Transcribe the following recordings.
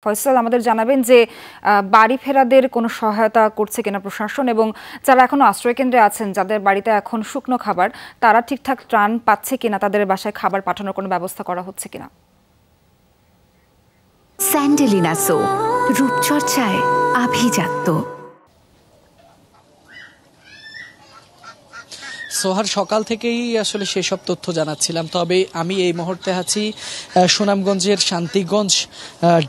ফয়সাল আমাদের জানাবেন যে বাড়ি ফেরাদের কোনো সহায়তা করছে কিনা প্রশাসন, এবং যারা এখনো আশ্রয়কেন্দ্রে আছেন, যাদের বাড়িতে এখন শুকনো খাবার, তারা ঠিকঠাক ত্রাণ পাচ্ছে কিনা, তাদের বাসায় খাবার পাঠানোর কোনো ব্যবস্থা করা হচ্ছে কিনা। স্যান্ডেলিনা সো, রূপচর্চায় আভিজাত্য। সোহার সকাল থেকেই আসলে সেসব তথ্য জানাচ্ছিলাম, তবে আমি এই মুহূর্তে আছি সুনামগঞ্জের শান্তিগঞ্জ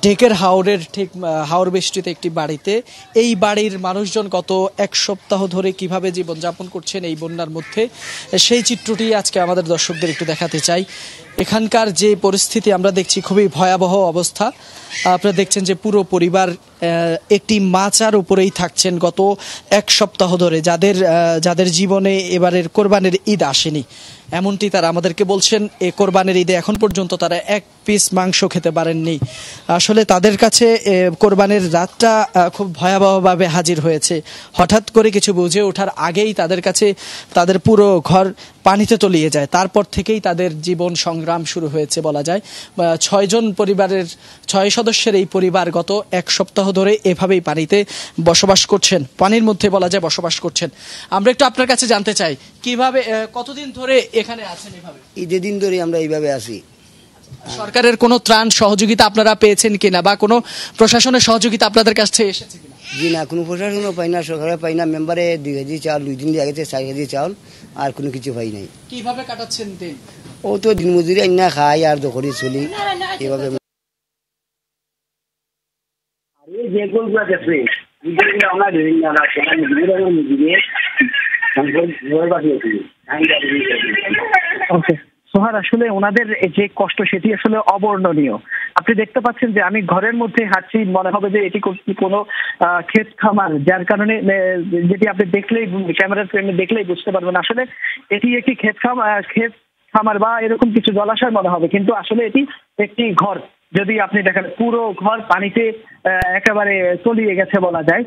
ডেকের হাওরের ঠিক হাওর বেষ্টিত একটি বাড়িতে। এই বাড়ির মানুষজন গত এক সপ্তাহ ধরে কিভাবে জীবনযাপন করছেন এই বন্যার মধ্যে, সেই চিত্রটি আজকে আমাদের দর্শকদের একটু দেখাতে চাই। এখানকার যে পরিস্থিতি আমরা দেখছি খুবই ভয়াবহ অবস্থা। আপনারা দেখছেন যে পুরো পরিবার একটি মাচার উপরেই থাকছেন গত এক সপ্তাহ ধরে, যাদের জীবনে এবারের কোরবানির ঈদ আসেনি, এমনটি তারা আমাদেরকে বলছেন। এই কোরবানির ঈদে এখন পর্যন্ত তারা এক পিস মাংস খেতে পারেননি। আসলে তাদের কাছে কোরবানির রাতটা খুব ভয়াবহভাবে হাজির হয়েছে। হঠাৎ করে কিছু বুঝে ওঠার আগেই তাদের কাছে তাদের পুরো ঘর পানিতে তলিয়ে যায়। তারপর থেকেই তাদের জীবন সংগ্রাম শুরু হয়েছে বলা যায়। 6 সদস্যের এই পরিবার গত এক সপ্তাহ ধরে এভাবেই পানিতে বসবাস করছেন, পানির মধ্যে বলা যায় বসবাস করছেন। আমরা একটু আপনার কাছে জানতে চাই, কিভাবে কতদিন ধরে এখানে আছেন? এভাবে ঈদের দিন ধরে আমরা এইভাবে আছি। সরকারের কোনো ত্রাণ সহযোগিতা আপনারা পেয়েছেন কিনা, বা কোনো প্রশাসনের সহযোগিতা আপনাদের কাছে এসেছে কিনা? জি না, কোনো প্রশাসনও পাই না, সরকারও পাই না। মেম্বারে 2 কেজি চাউল 2 দিন দিয়ে গেছে, 4 কেজি চাউল, আর কোনো কিছু পাই নাই। কিভাবে কাটাচ্ছেন দিন? ও তো দিন মজুরি আইনা খাই আর দখরি চলি এভাবে। সোহার, আসলে ওনাদের যে কষ্ট সেটি আসলে অবর্ণনীয়। আপনি দেখতে পাচ্ছেন যে আমি ঘরের মধ্যে হাঁটছি, মনে হবে যে এটি কোনো ক্ষেত খামার, যার কারণে যেটি আপনি দেখলেই ক্যামেরার ফ্রেমে দেখলেই বুঝতে পারবেন আসলে এটি একটি ক্ষেত খামার বা এরকম কিছু জলাশয় মনে হবে, কিন্তু আসলে এটি একটি ঘর। যদি আপনি দেখেন পুরো ঘর পানিতে একেবারে তলিয়ে গেছে বলা যায়।